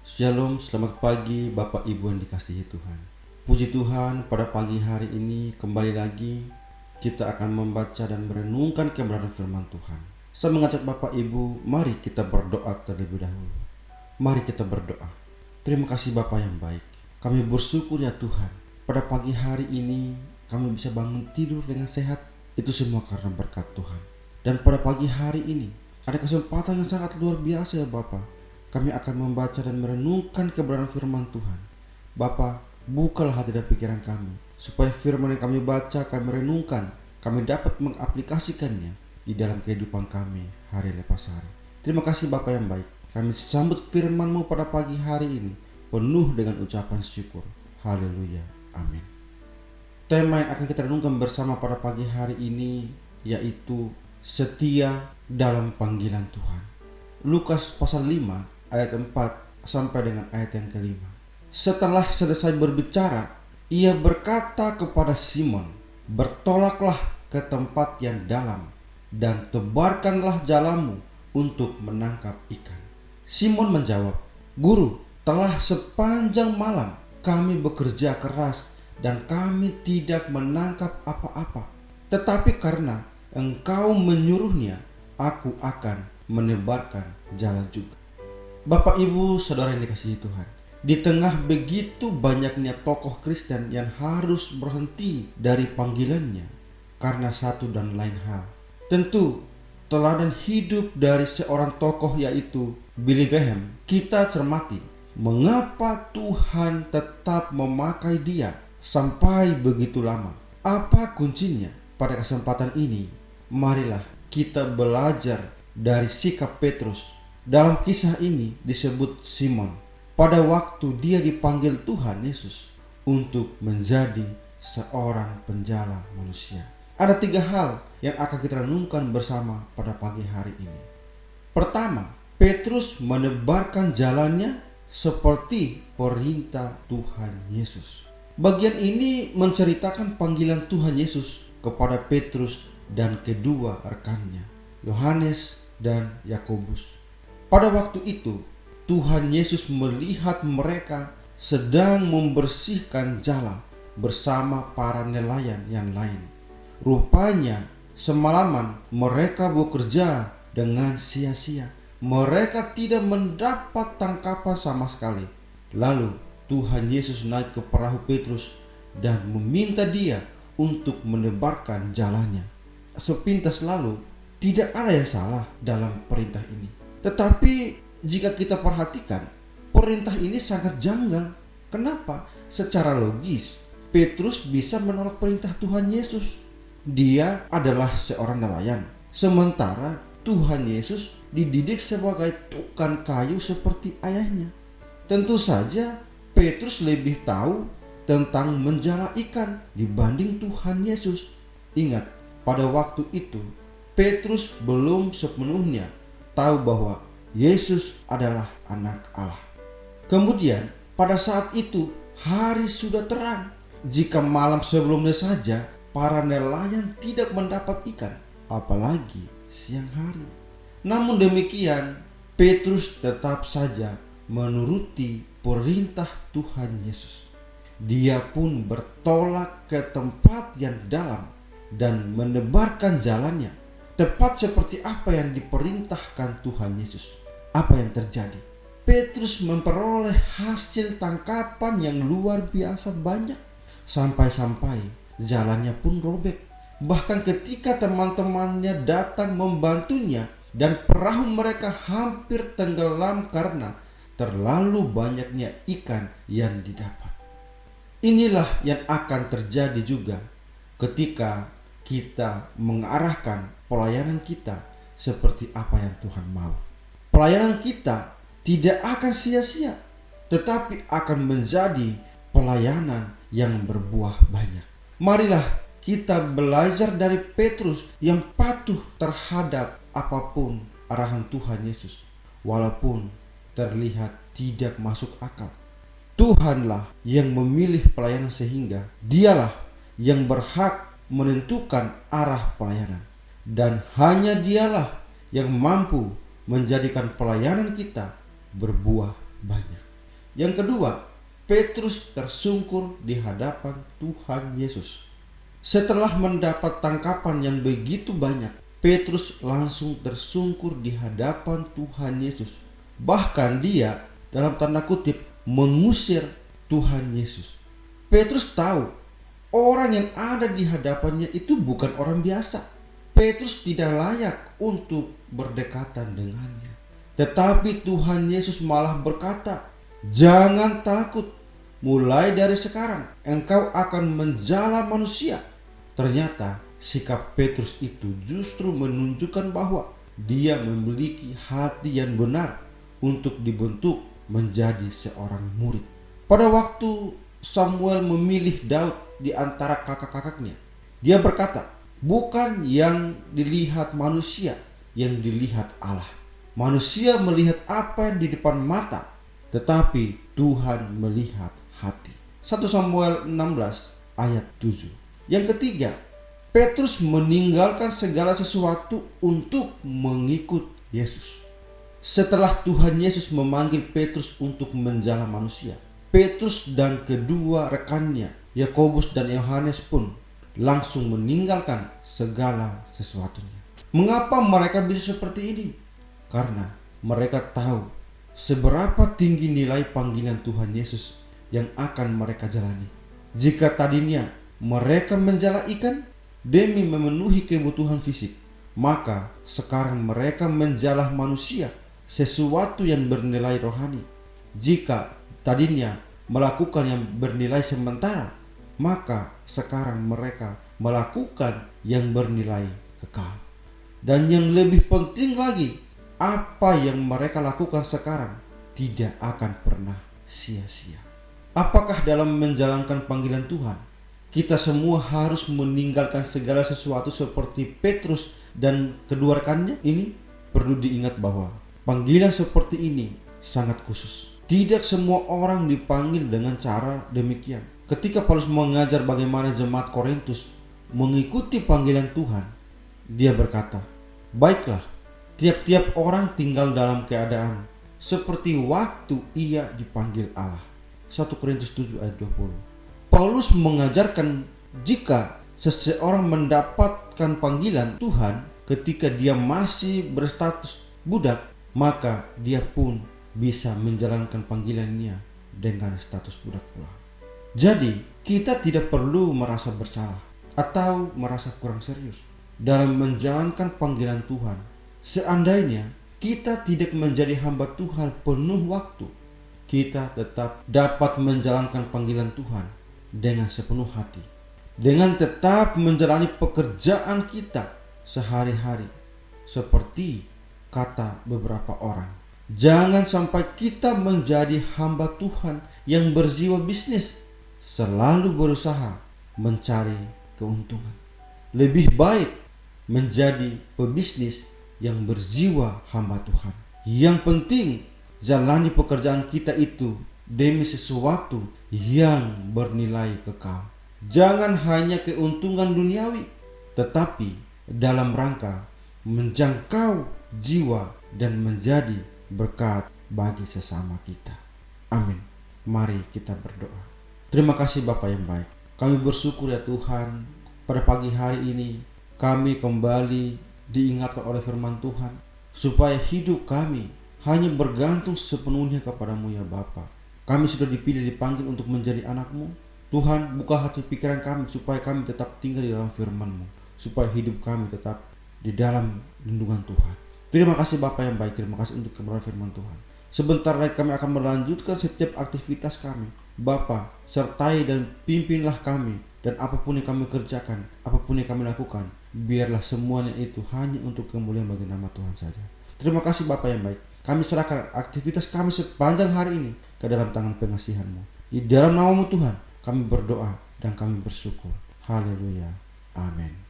Shalom, selamat pagi Bapak Ibu yang dikasihi Tuhan. Puji Tuhan, pada pagi hari ini kembali lagi kita akan membaca dan merenungkan kebenaran firman Tuhan. Saya mengajak Bapak Ibu, mari kita berdoa terlebih dahulu. Mari kita berdoa. Terima kasih Bapak yang baik. Kami bersyukur ya Tuhan, pada pagi hari ini kami bisa bangun tidur dengan sehat. Itu semua karena berkat Tuhan. Dan pada pagi hari ini ada kesempatan yang sangat luar biasa ya Bapak. Kami akan membaca dan merenungkan kebenaran firman Tuhan. Bapa, bukalah hati dan pikiran kami, supaya firman yang kami baca, kami renungkan, kami dapat mengaplikasikannya di dalam kehidupan kami hari lepas hari. Terima kasih Bapa yang baik. Kami sambut firman-Mu pada pagi hari ini, penuh dengan ucapan syukur. Haleluya. Amin. Tema yang akan kita renungkan bersama pada pagi hari ini yaitu setia dalam panggilan Tuhan. Lukas pasal 5 ayat 4 sampai dengan ayat yang kelima. Setelah selesai berbicara, ia berkata kepada Simon, "Bertolaklah ke tempat yang dalam dan tebarkanlah jalamu untuk menangkap ikan." Simon menjawab, "Guru, telah sepanjang malam kami bekerja keras dan kami tidak menangkap apa-apa. Tetapi karena Engkau menyuruhnya, aku akan menebarkan jalan juga." Bapak Ibu Saudara yang dikasihi Tuhan, di tengah begitu banyaknya tokoh Kristen yang harus berhenti dari panggilannya karena satu dan lain hal, tentu teladan hidup dari seorang tokoh yaitu Billy Graham kita cermati. Mengapa Tuhan tetap memakai dia sampai begitu lama? Apa kuncinya? Pada kesempatan ini marilah kita belajar dari sikap Petrus. Dalam kisah ini disebut Simon pada waktu dia dipanggil Tuhan Yesus untuk menjadi seorang penjala manusia. Ada 3 hal yang akan kita renungkan bersama pada pagi hari ini. Pertama, Petrus menebarkan jalannya seperti perintah Tuhan Yesus. Bagian ini menceritakan panggilan Tuhan Yesus kepada Petrus dan kedua rekannya, Yohanes dan Yakobus. Pada waktu itu, Tuhan Yesus melihat mereka sedang membersihkan jala bersama para nelayan yang lain. Rupanya semalaman mereka bekerja dengan sia-sia. Mereka tidak mendapat tangkapan sama sekali. Lalu Tuhan Yesus naik ke perahu Petrus dan meminta dia untuk menebarkan jalannya. Sepintas lalu, tidak ada yang salah dalam perintah ini. Tetapi jika kita perhatikan, perintah ini sangat janggal. Kenapa? Secara logis, Petrus bisa menolak perintah Tuhan Yesus. Dia adalah seorang nelayan, sementara Tuhan Yesus dididik sebagai tukang kayu seperti ayahnya. Tentu saja Petrus lebih tahu tentang menjala ikan dibanding Tuhan Yesus. Ingat, pada waktu itu Petrus belum sepenuhnya tahu bahwa Yesus adalah anak Allah. Kemudian pada saat itu hari sudah terang. Jika malam sebelumnya saja para nelayan tidak mendapat ikan, apalagi siang hari. Namun demikian, Petrus tetap saja menuruti perintah Tuhan Yesus. Dia pun bertolak ke tempat yang dalam dan menebarkan jalannya, tepat seperti apa yang diperintahkan Tuhan Yesus. Apa yang terjadi? Petrus memperoleh hasil tangkapan yang luar biasa banyak. Sampai-sampai jalannya pun robek. Bahkan ketika teman-temannya datang membantunya dan perahu mereka hampir tenggelam karena terlalu banyaknya ikan yang didapat. Inilah yang akan terjadi juga ketika kita mengarahkan pelayanan kita seperti apa yang Tuhan mau. Pelayanan kita tidak akan sia-sia, tetapi akan menjadi pelayanan yang berbuah banyak. Marilah kita belajar dari Petrus yang patuh terhadap apapun arahan Tuhan Yesus, walaupun terlihat tidak masuk akal. Tuhanlah yang memilih pelayanan sehingga dialah yang berhak menentukan arah pelayanan. Dan hanya dialah yang mampu menjadikan pelayanan kita berbuah banyak. Yang kedua, Petrus tersungkur di hadapan Tuhan Yesus. Setelah mendapat tangkapan yang begitu banyak, Petrus langsung tersungkur di hadapan Tuhan Yesus. Bahkan dia, dalam tanda kutip, mengusir Tuhan Yesus. Petrus tahu orang yang ada di hadapannya itu bukan orang biasa. Petrus tidak layak untuk berdekatan dengannya. Tetapi Tuhan Yesus malah berkata, "Jangan takut, mulai dari sekarang engkau akan menjala manusia." Ternyata sikap Petrus itu justru menunjukkan bahwa dia memiliki hati yang benar untuk dibentuk menjadi seorang murid. Pada waktu Samuel memilih Daud di antara kakak-kakaknya, dia berkata, "Bukan yang dilihat manusia, yang dilihat Allah. Manusia melihat apa yang di depan mata, tetapi Tuhan melihat hati." 1 Samuel 16 ayat 7. Yang ketiga, Petrus meninggalkan segala sesuatu untuk mengikut Yesus. Setelah Tuhan Yesus memanggil Petrus untuk menjala manusia, Petrus dan kedua rekannya, Yakobus dan Yohanes pun langsung meninggalkan segala sesuatunya. Mengapa mereka bisa seperti ini? Karena mereka tahu seberapa tinggi nilai panggilan Tuhan Yesus yang akan mereka jalani. Jika tadinya mereka menjala ikan demi memenuhi kebutuhan fisik, maka sekarang mereka menjala manusia, sesuatu yang bernilai rohani. Jika tadinya melakukan yang bernilai sementara, maka sekarang mereka melakukan yang bernilai kekal. Dan yang lebih penting lagi, apa yang mereka lakukan sekarang tidak akan pernah sia-sia. Apakah dalam menjalankan panggilan Tuhan, kita semua harus meninggalkan segala sesuatu seperti Petrus dan kedua rekannya? Ini perlu diingat bahwa panggilan seperti ini sangat khusus. Tidak semua orang dipanggil dengan cara demikian. Ketika Paulus mengajar bagaimana jemaat Korintus mengikuti panggilan Tuhan, dia berkata, "Baiklah, tiap-tiap orang tinggal dalam keadaan seperti waktu ia dipanggil Allah." 1 Korintus 7 ayat 20. Paulus mengajarkan jika seseorang mendapatkan panggilan Tuhan ketika dia masih berstatus budak, maka dia pun bisa menjalankan panggilannya dengan status budak pula. Jadi kita tidak perlu merasa bersalah atau merasa kurang serius dalam menjalankan panggilan Tuhan. Seandainya kita tidak menjadi hamba Tuhan penuh waktu, kita tetap dapat menjalankan panggilan Tuhan dengan sepenuh hati, dengan tetap menjalani pekerjaan kita sehari-hari. Seperti kata beberapa orang, jangan sampai kita menjadi hamba Tuhan yang berjiwa bisnis, selalu berusaha mencari keuntungan. Lebih baik menjadi pebisnis yang berjiwa hamba Tuhan. Yang penting jalani pekerjaan kita itu demi sesuatu yang bernilai kekal. Jangan hanya keuntungan duniawi, tetapi dalam rangka menjangkau jiwa dan menjadi berkat bagi sesama kita. Amin. Mari kita berdoa. Terima kasih Bapa yang baik. Kami bersyukur ya Tuhan, pada pagi hari ini kami kembali diingatkan oleh firman Tuhan, supaya hidup kami hanya bergantung sepenuhnya kepadamu ya Bapa. Kami sudah dipilih, dipanggil untuk menjadi anak-Mu. Tuhan, buka hati pikiran kami supaya kami tetap tinggal di dalam firman-Mu, supaya hidup kami tetap di dalam lindungan Tuhan. Terima kasih Bapa yang baik, terima kasih untuk kebenaran firman Tuhan. Sebentar lagi kami akan melanjutkan setiap aktivitas kami. Bapa, sertai dan pimpinlah kami, dan apapun yang kami kerjakan, apapun yang kami lakukan, biarlah semuanya itu hanya untuk kemuliaan bagi nama Tuhan saja. Terima kasih Bapa yang baik. Kami serahkan aktivitas kami sepanjang hari ini ke dalam tangan pengasihan-Mu. Di dalam nama-Mu Tuhan, kami berdoa dan kami bersyukur. Haleluya. Amin.